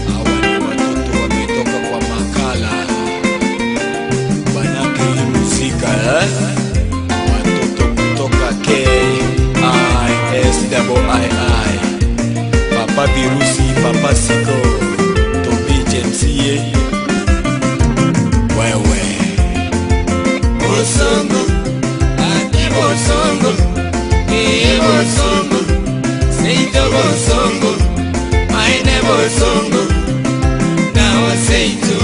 Hawa ni watoto wametoka kwa makala Banake Musika, watoto kutoka KISII, Papa Virusi, Papa Siko, Tobi Jemsie. Wewe Bosongo, ati bosongo, bosongo, Siko bosongo, maine bosongo, now Siko.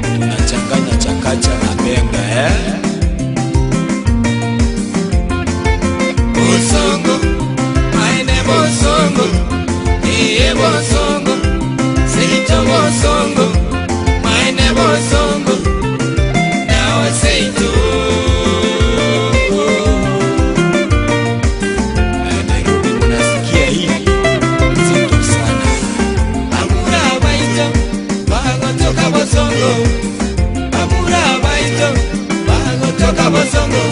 tunachanganya chakacha na benga Bosongo, maine bosongo, bosongo, Siko bosongo, maine bosongo, now Siko. Nairobi unasikia hii nzito sana. Amura baito, bago toka bosongo. Amura baito, bago toka bosongo.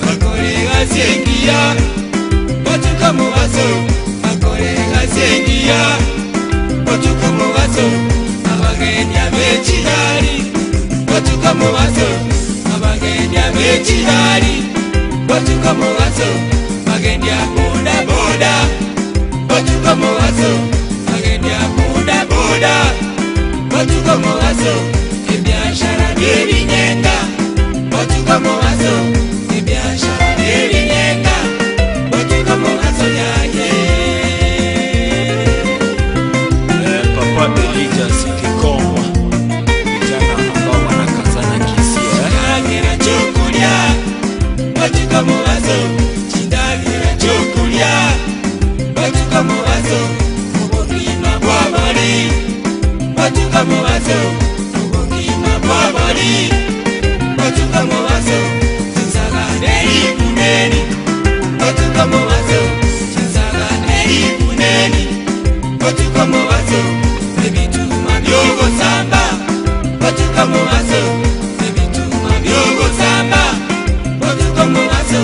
Makorega sengia, batuka muwaso. Makorega sengia, batuka muwaso. Abagenya bechirari, batuka muwaso. Abagenya bechirari, batuka muwaso. Magenya boda boda, batuka muwaso. Magenya boda boda, batuka muwaso. Ebyashara by'ebinyenga, batuka muwaso. Ebyashara by'ebinyenga, batuka muwaso yaye. Papa Elijah Sikikongwa, vijana ambao wanakazana kisia Chindagira chokulya, batuka muwaso. Chindagira chokulya, batuka muwaso. Obugima bw'abali, batuka muwaso. Obugima bw'abali, batuka muwaso. Chinsagane ikuneni, batuka muwaso. Chinsagane ikuneni, batuka muwaso. Ebituma by'ogosamba, batuka muwaso. Ebituma by'ogosamba, batuka muwaso.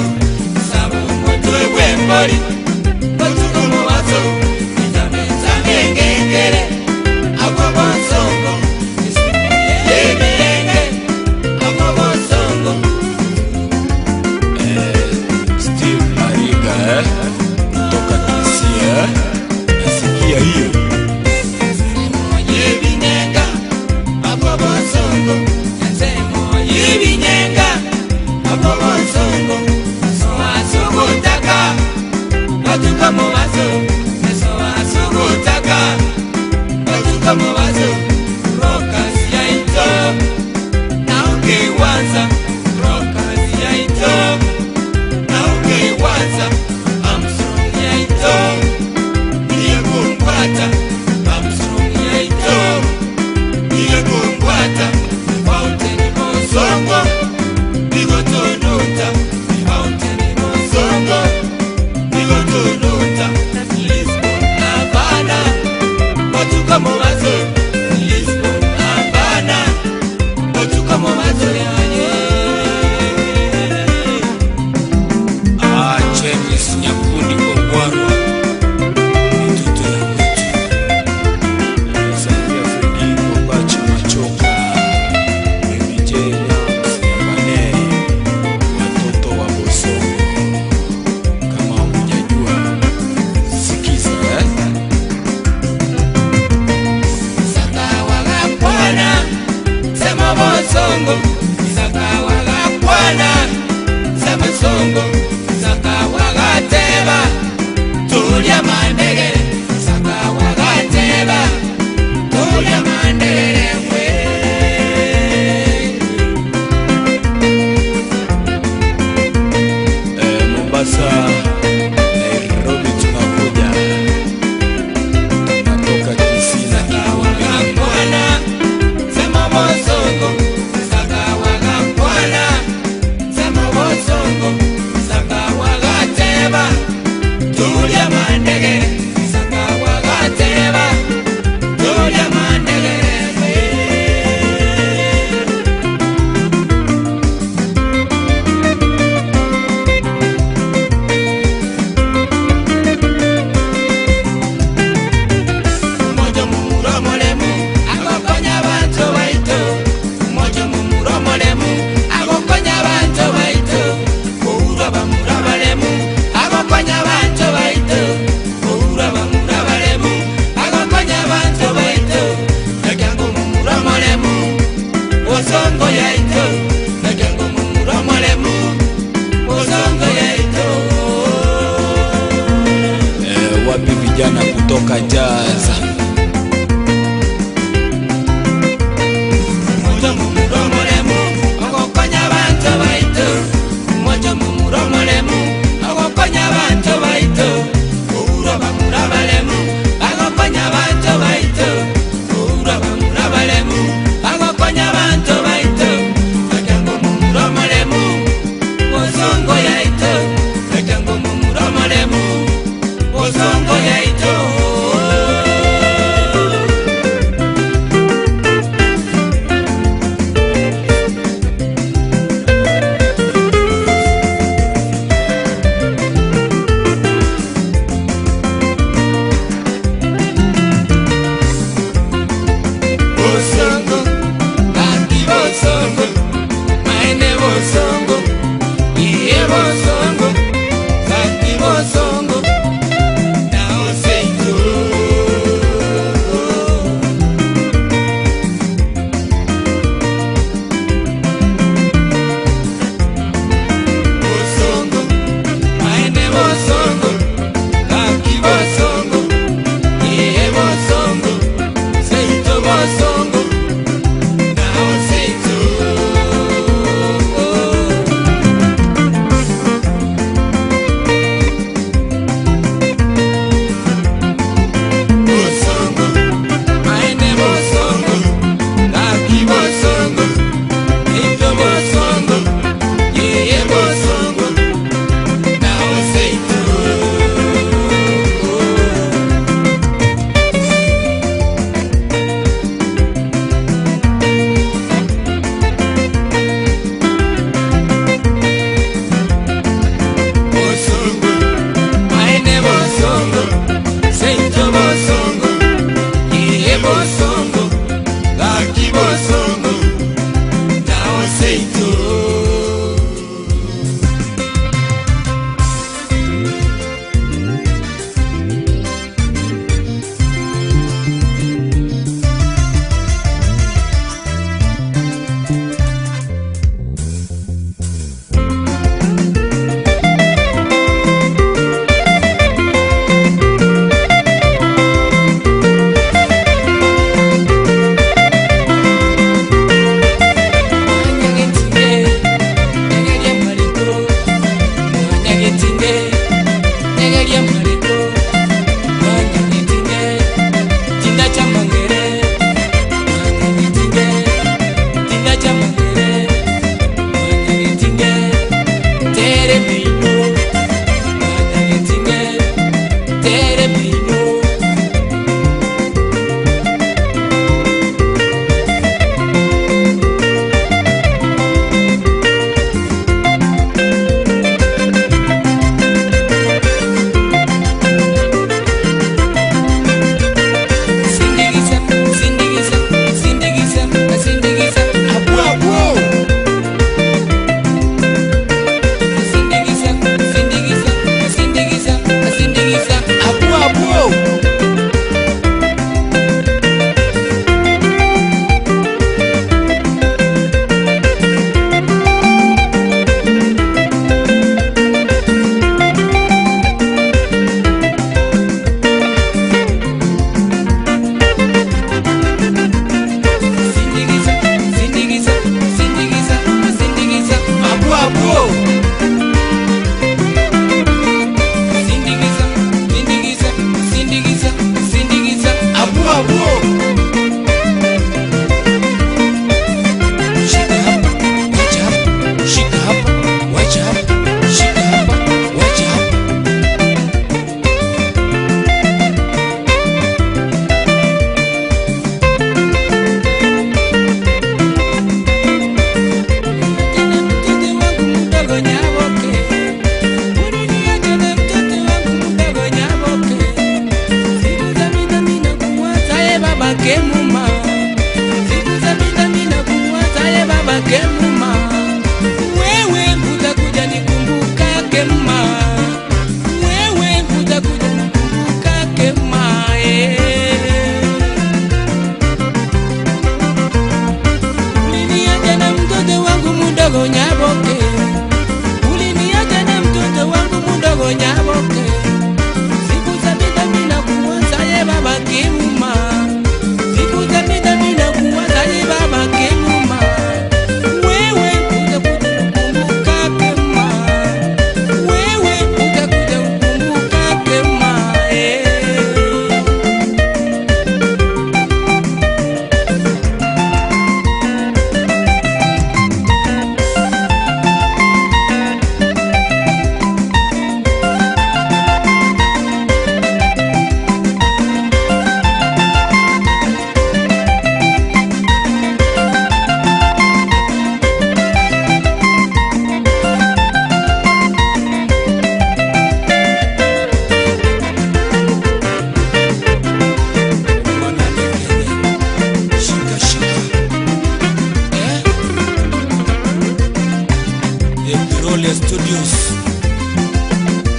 Roller Studios,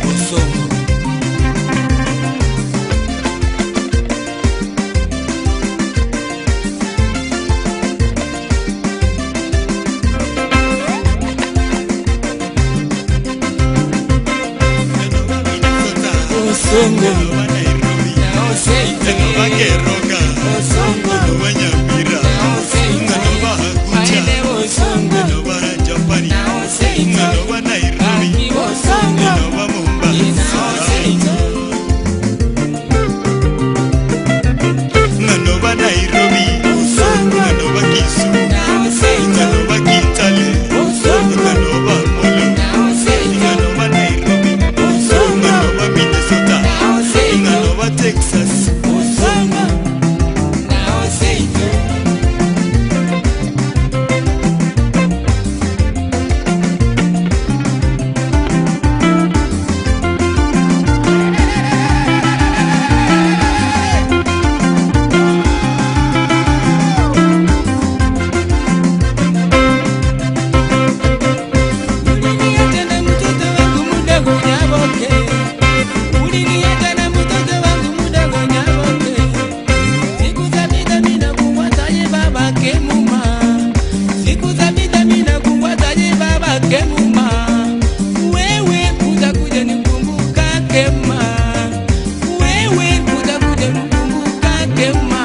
Bosongo. Bosongo, KEMUMA, wewe utakuja nikumbuka KEMUMA, wewe utakuja nikumbuka KEMUMA.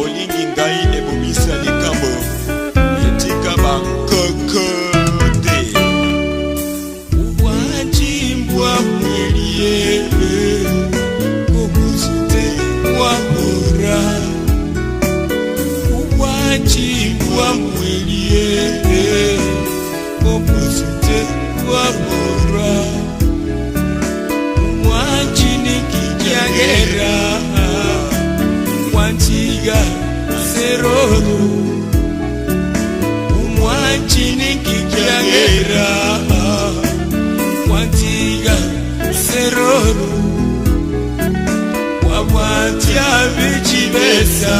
Olingi ngai ebomisa likambo etika bankokote uwachimbwa mwelie komuzute wamora uwachimbwa mwelie komuzute wamora umwachini kijagera Wantiga seroro umwachini kikiagera Wantiga seroro wabwatia bichibesa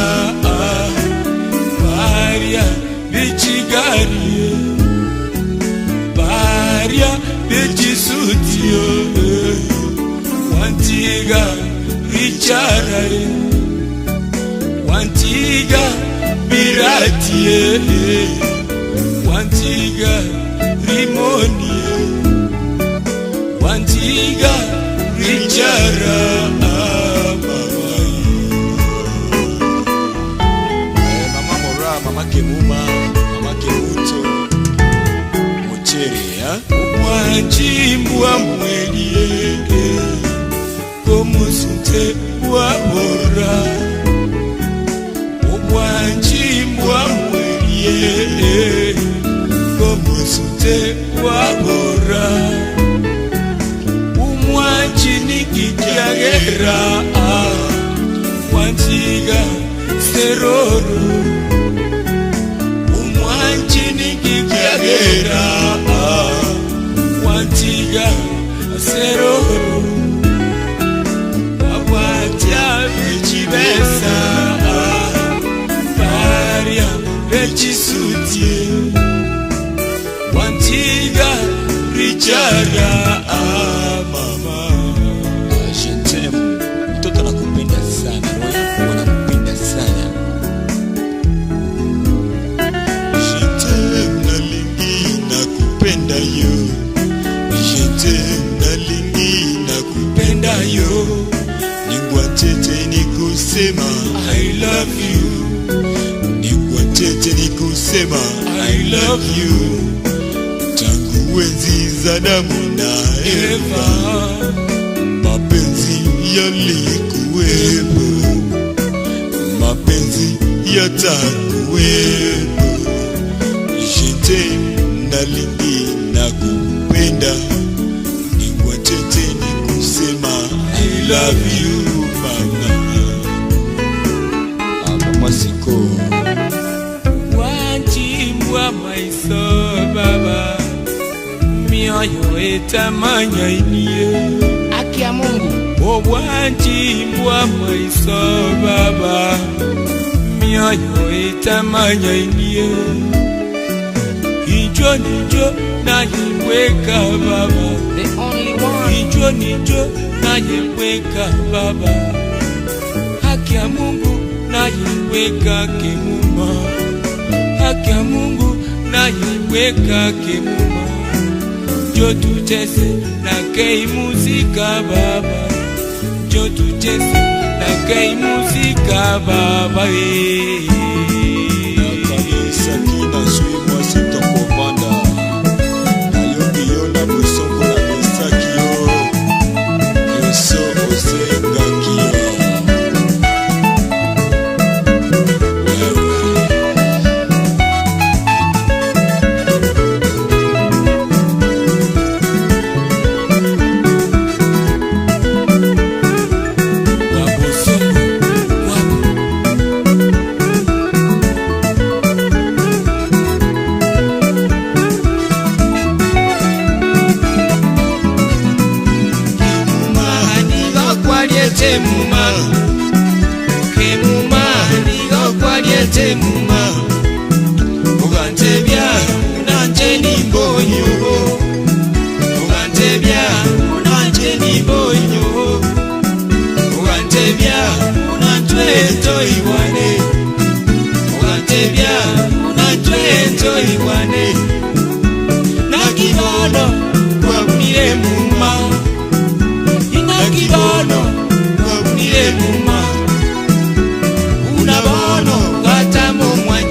Baria bichigari Baria bichisutio Wantiga bicharae Wantiga biratie Wantiga rimonie Wantiga rijara Mama Mora, Mama KEMUMA, Mama Kemuto Mochere Wanchimbwa mwelie Komusunte wabora Wanchimbwa mwelie Komusute wabora umwachini kikiagera Wantiga seroro umwachini kikiagera Wantiga seroro wabwatia bichibesa Bechisutie Wantiga Richara mama Je t'aime, mtoto nakupenda sana, roho yangu nakupenda sana. Je t'aime nalingi nakupenda yo. Je t'aime nalingi nakupenda yo. Ningwatete nikusema I love you. Ningwatete nikusema I love you. Tangu enzi za Adamu na Eva, mapenzi yalikuwepo, mapenzi yatakuwepo. Je t'aime nalingi nakupenda. Ningwatete nikusema I love you mama. Mama Siko Wanjimbwa maiso baba, mioyo etamanya inie. haki ya Mungu. Wanjimbwa maiso baba, mioyo etamanya inie. Ijo nijo na yeweka baba, The only one. ijo nijo na yeweka baba. Haki ya Mungu na yeweka KEMUMA. Haki ya Mungu na yeweka KEMUMA. Jo tucheze na K-MUSIKA baba, jo tucheze na K-MUSIKA baba. Kabisa kina sui mwasi tokobanda. Nayoki yo na bosongo na mesaki yo. Yoso osengaki yo. KEMUMA, KEMUMA, nigo kwalie KEMUMA. Ugantebya, unanje ni mbonyo. Ugantebya, unanje ni mbonyo. Ugantebya, unanje toiwane. Ugantebya, unanje toiwane. Nakibono, kwa KEMUMA. Inakibono, KEMUMA, unabono, kata mumwa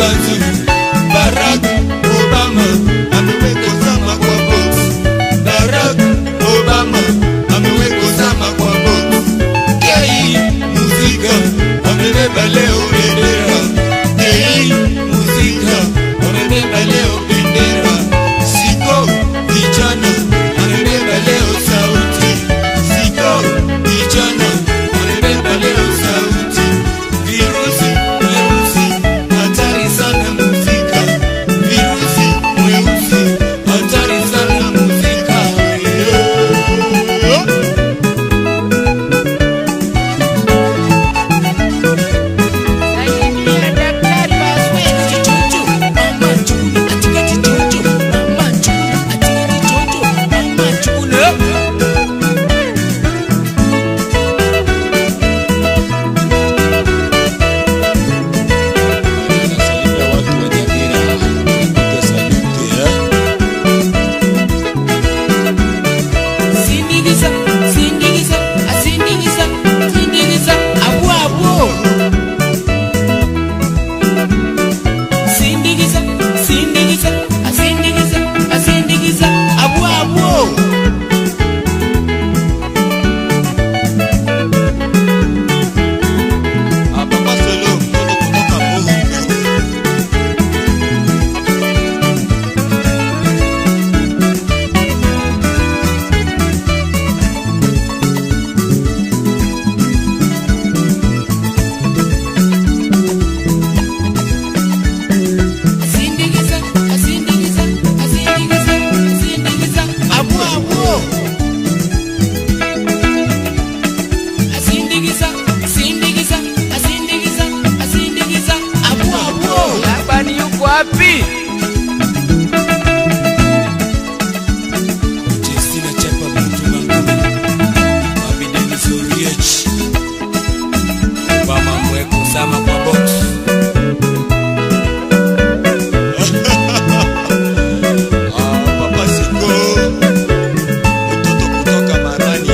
mazuri. Barack Obama ameweka zama kwa box. Barack Obama ameweka zama kwa box. K-MUSIKA amebeba leo bendera. K-MUSIKA amebeba leo bendera. Siko kijana amebeba leo sauti. Siko kijana amebeba leo sauti. Virusi mweusi hatari sana muzika. Virusi mweusi hatari sana muzika. Wapi? Justina chapa mtu mangu. Mabideni zuriech. Obama mweko zama kwa box. Papa Siko mtoto kutoka Marani.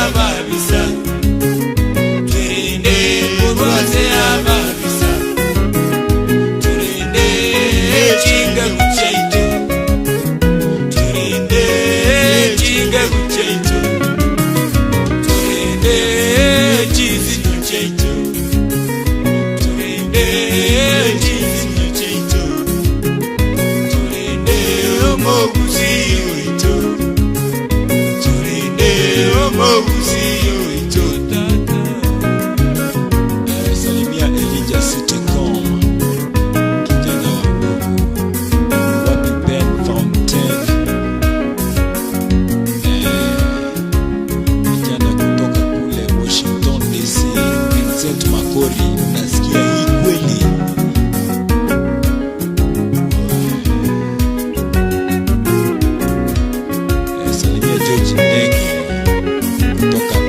ababisa twirinde kurwaze ababisa turinde kinga gucyaito turinde kinga gucyaito turinde jizi gucyaito turinde jizi gucyaito turinde omogusiii oito turinde omogusiii oito tata Salimia Elijah Siko kijana wa wapi Ben Fountain kijana kutoka kule Washington DC Vincent Makori unasikia hii kweli Salimia George Ndege kutoka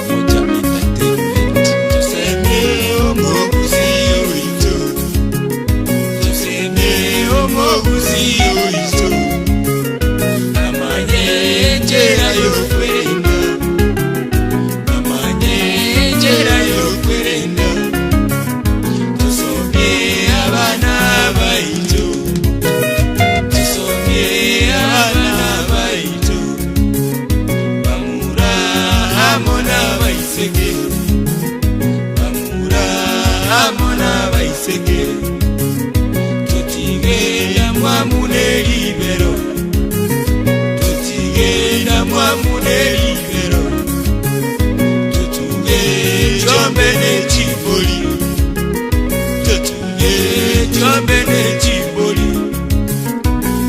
Moja Entertainment tuseme omogusiii oito tuseme omogusiii oito amanye njera y'okwerenda amanye njera y'okwerenda tusomye abaana baitu tusomye abaana baitu bamura hamo n'abaiseke bamura hamo n'abaiseke tutigenda mwamune libero tutigenda mwamune libero tutuge jombe n'ekiboli tutuge jombe n'ekiboli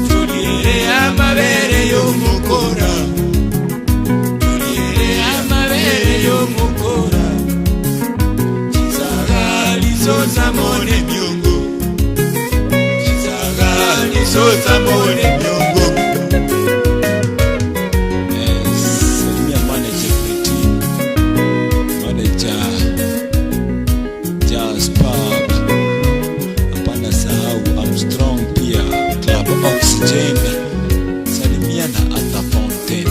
tulyere amabere y'omukora tulyere amabere y'omukora kizagalizoozamo n'emyongo kizagalizoozamo n'emyongo Salimia manager Pretty manager Jazz Pub hapana sahau Armstrong pia Club Oxygen Salimia na Arthur Fountain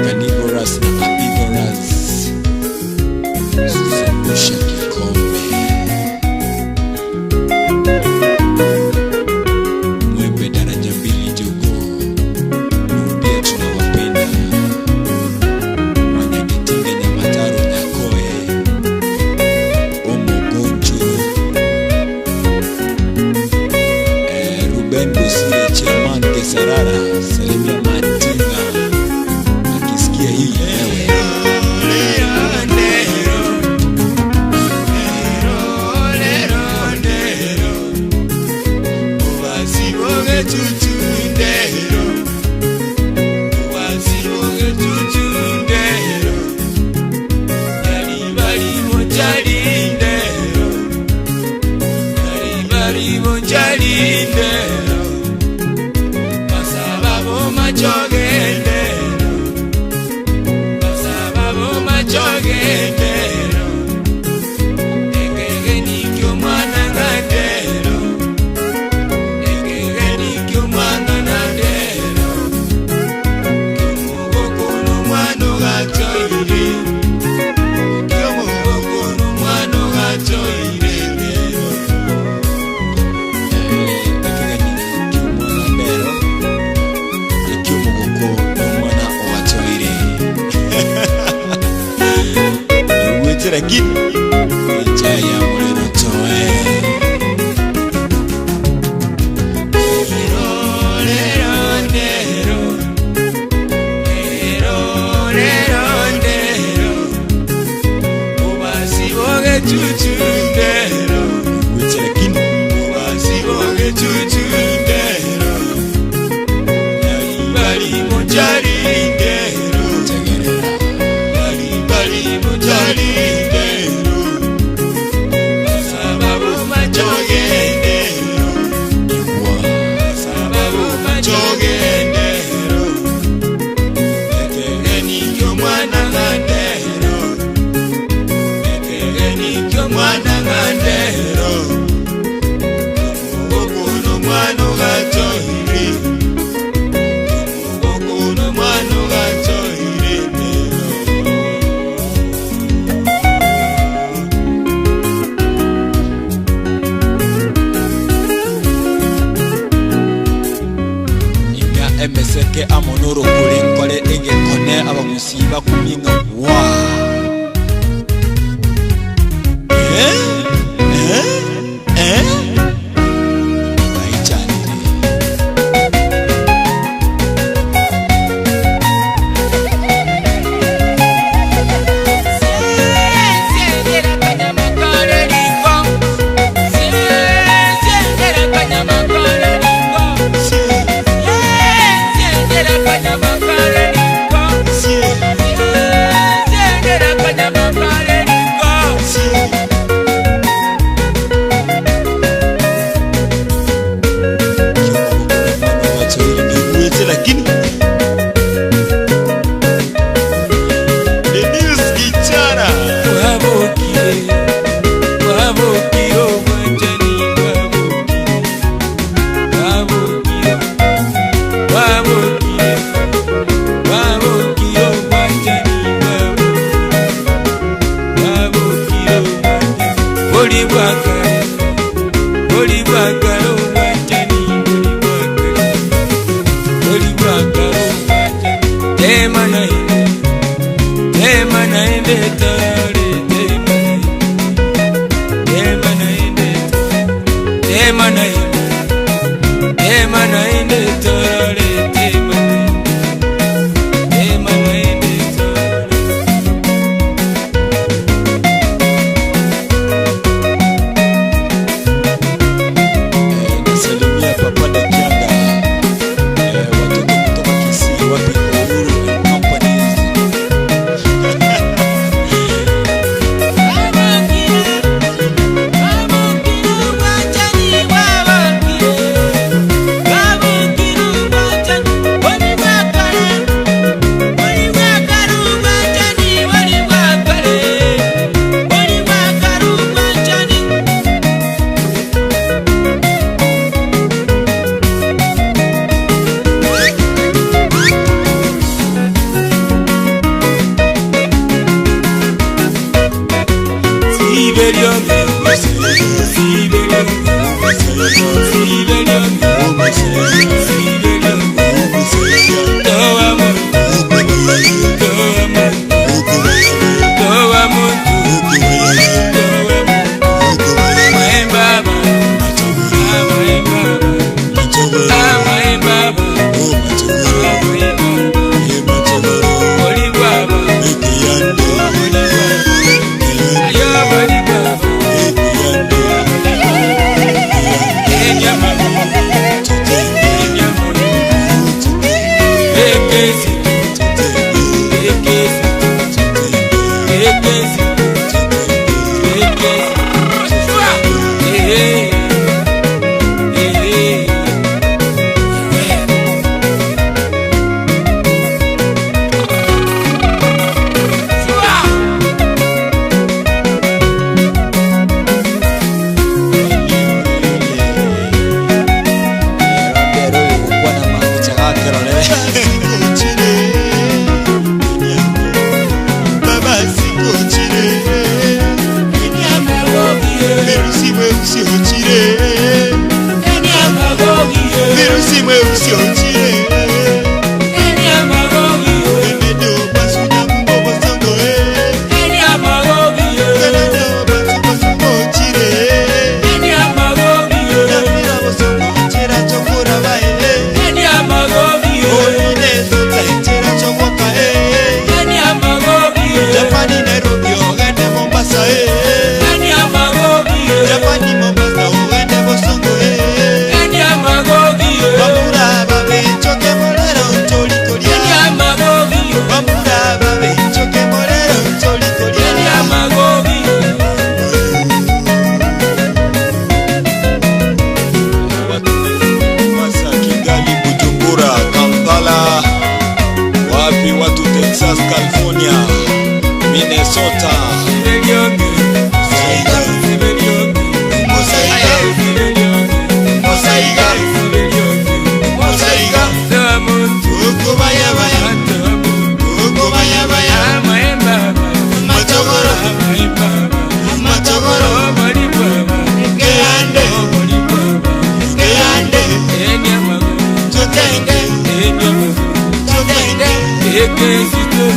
Carnivorous na Herbivorous Susungusha kikombe Mwembe daraja mbili jogo Pia tunawapenda Wanyagitinga Nyamataro Nyakoe Omogunju Ruben Bosire Chairman Kesarara Salimia Matinga akisikia hii ewe lakini ijaya mulero toe musiba kuminga wa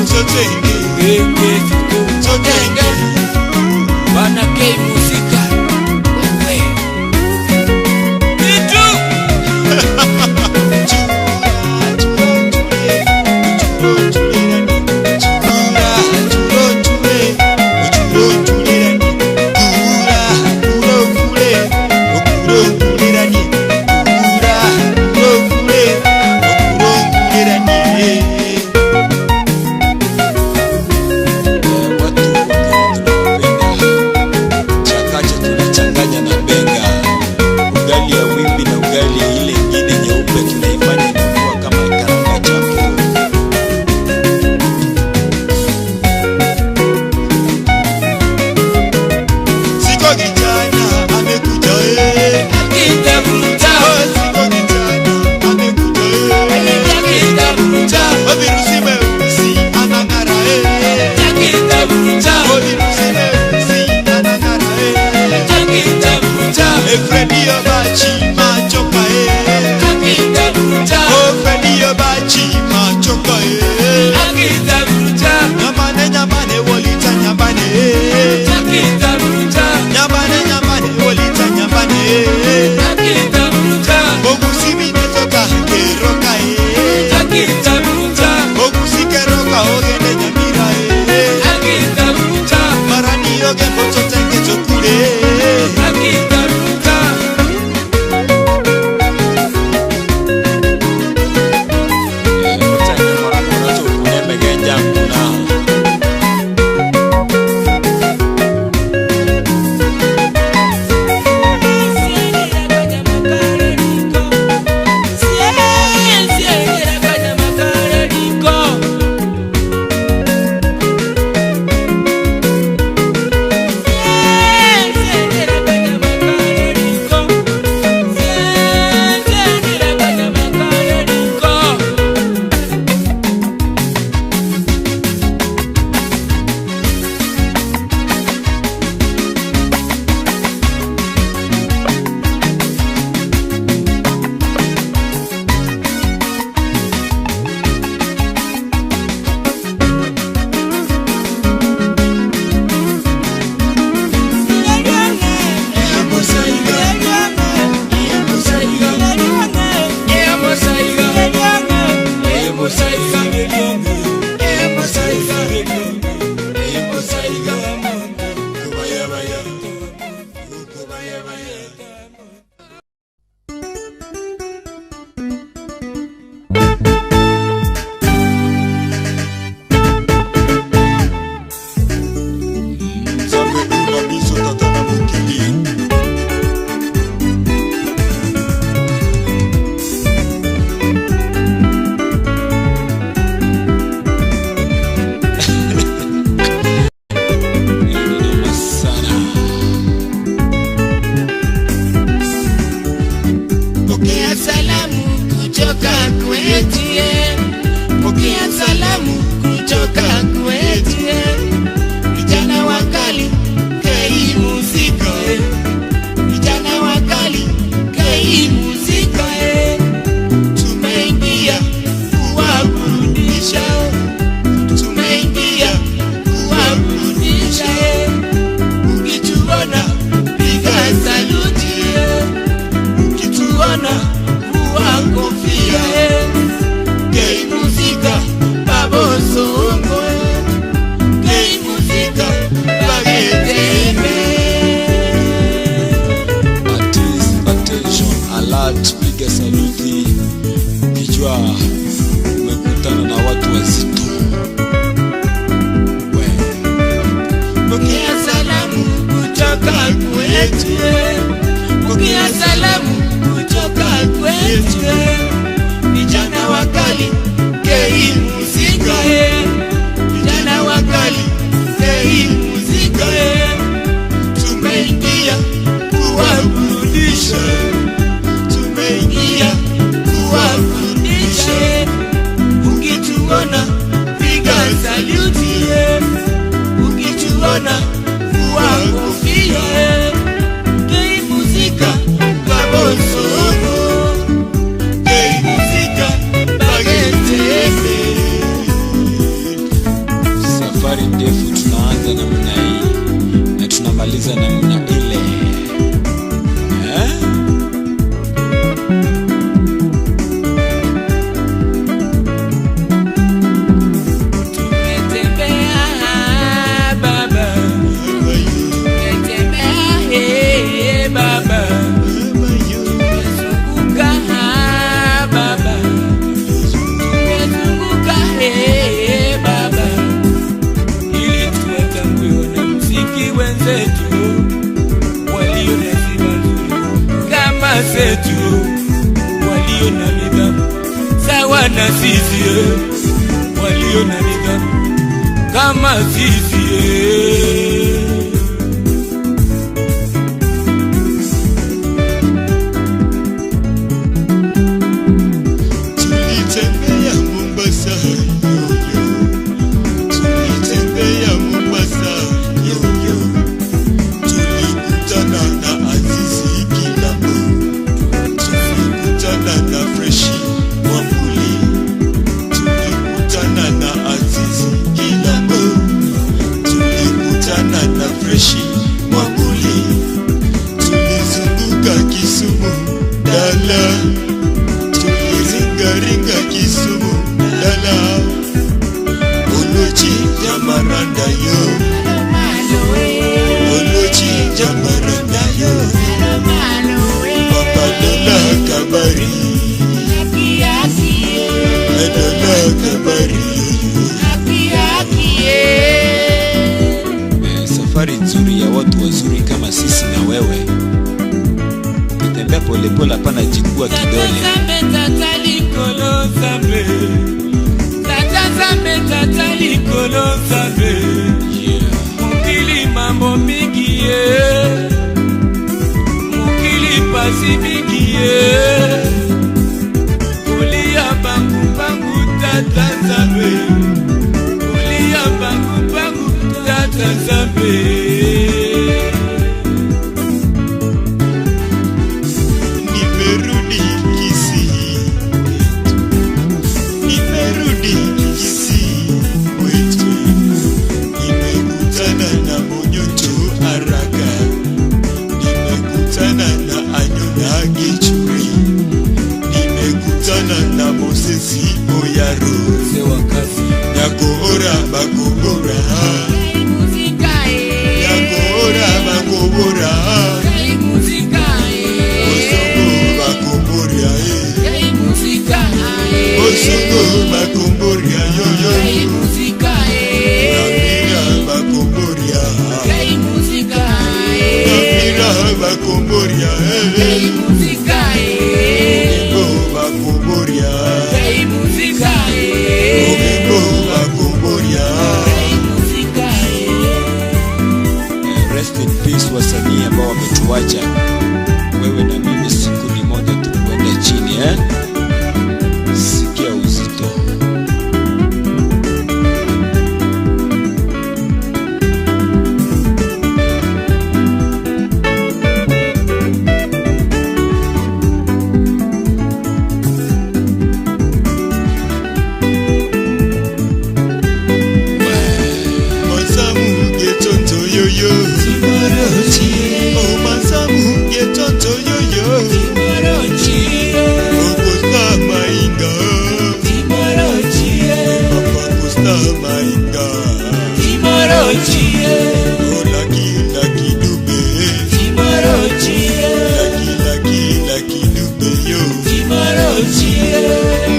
Sotenge Bana K-MUSIKA Itu safari ndefu, tunaanza namna hii na tunamaliza namna ile. Walio na nidhamu sawa na sisi, walio na nidhamu kama sisi. Tulitembea Mombasa yoyo, tulitembea Mombasa yoyo, tulikutana na Azizi Kilambo, tulikutana na Freshi Mwambuli, tulikutana na Azizi Kilambo, tulikutana na Freshi Mwambuli, tulizunguka Kisumu Dala, ringa Kisumu Dala, Olochi Jamaranda yo, Olochi Jamaranda yo, Papa Dola Kabari, Dola Kabari. Safari nzuri ya watu wazuri kama sisi na wewe. Ukitembea polepole hapana jikua kidole. Tatali kolozabe, tatali kolozabe. Mukili mambo mingi mukili pasi mingi kulia bangu tatanzabe, kulia bangu tatanzabe. Yagora bagobora, K-MUSIKA, Yagora bagobora, K-MUSIKA, Bosongo bagoboria, K-MUSIKA, Bosongo bagoboria yoyo, K-MUSIKA, Namira bagoboria, K-MUSIKA, Namira bagoboria, K-MUSIKA, Ogo bagoboria, K-MUSIKA, Ogo bagoboria. Rest in peace wasanii ambao wametuacha. Wewe na mimi siku ni moja tu kwenda chini Sikia uzito.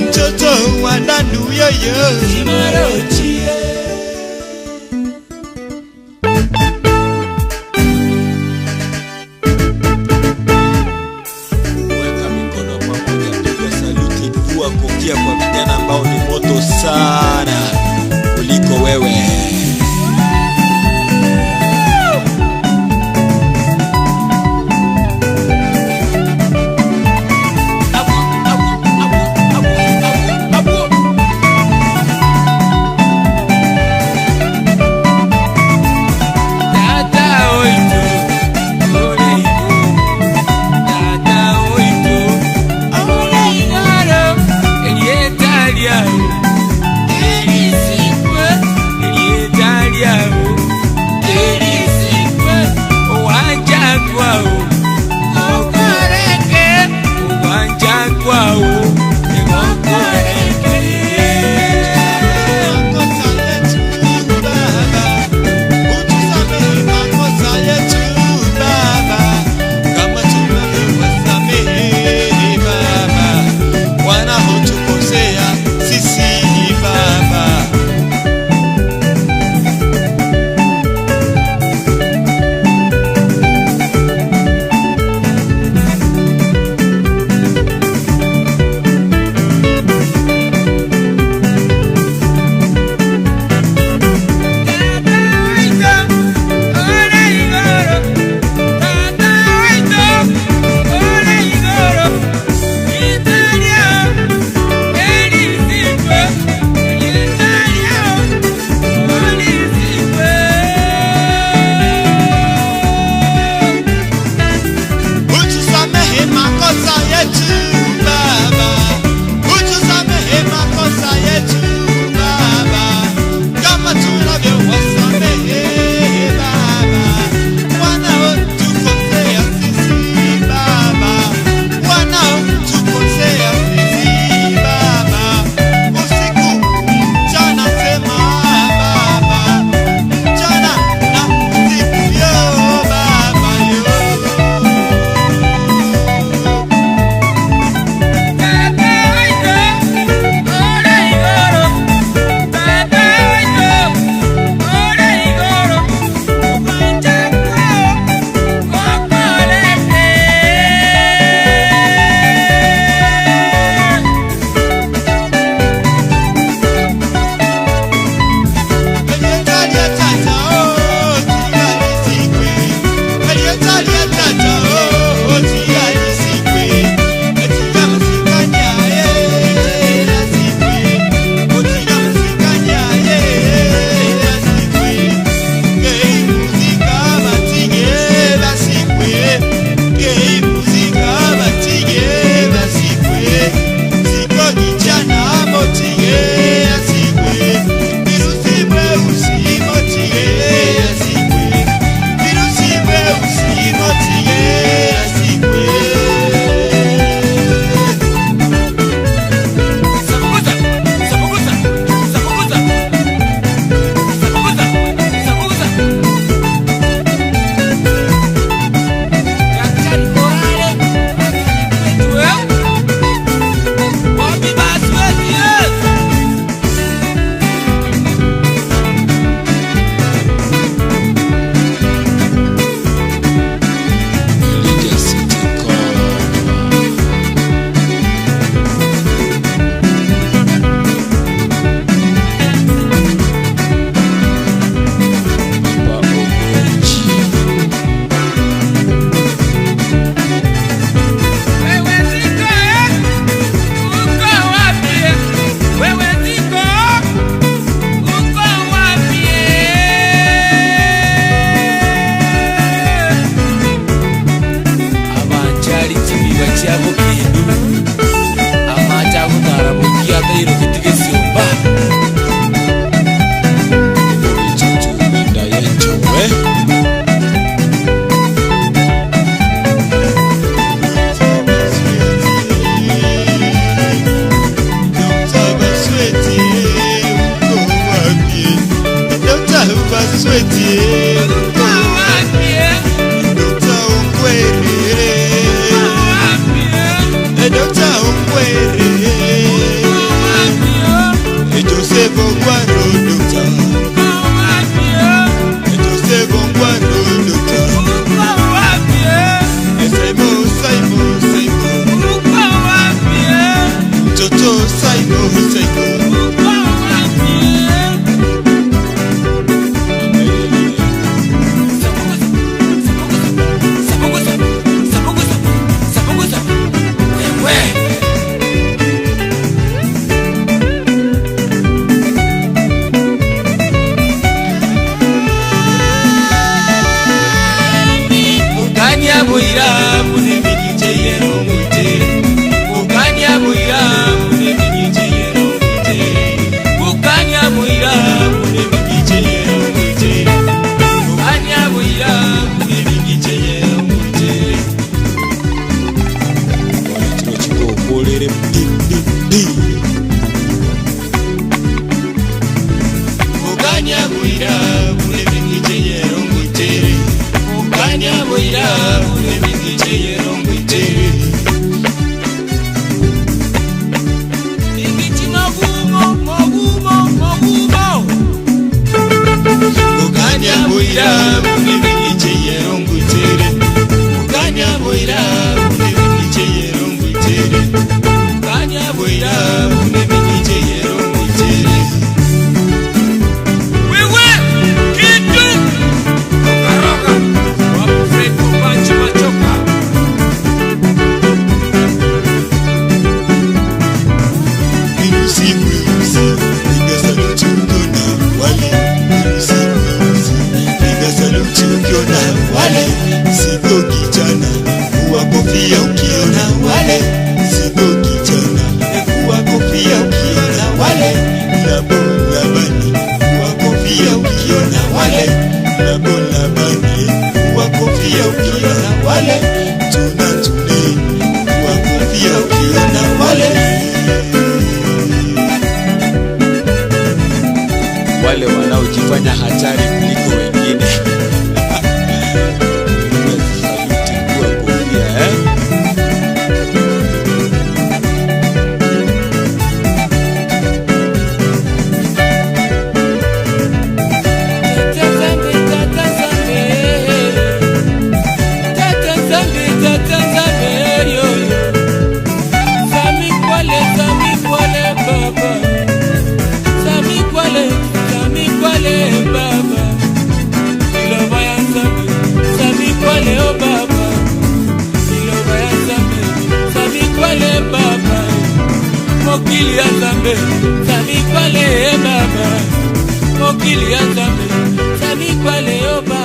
Mtoto wa nanu yoyo, Weka mikono pamoja, piga saluti, vua kofia kwa vijana ambao ni moto sana kuliko wewe. Kwetie Dr. Ongwere Dr. Ongwere Joseph Ongwaro Dr. Joseph Ongwaro Dr. Simon Toto Simon Siko kijana kuwa kofia ukiona wale, Siko kijana kuwa kofia ukiona wale, labo labani kuwa kofia ukiona wale, labo labani kuwa kofia ukiona wale, tuna kuwa kofia ukiona wale. Wale wanaojifanya hatari kuliko wengine. Mokili ya Nzambe, Sami kwale baba. Mokili ya Nzambe, Sami kwale baba.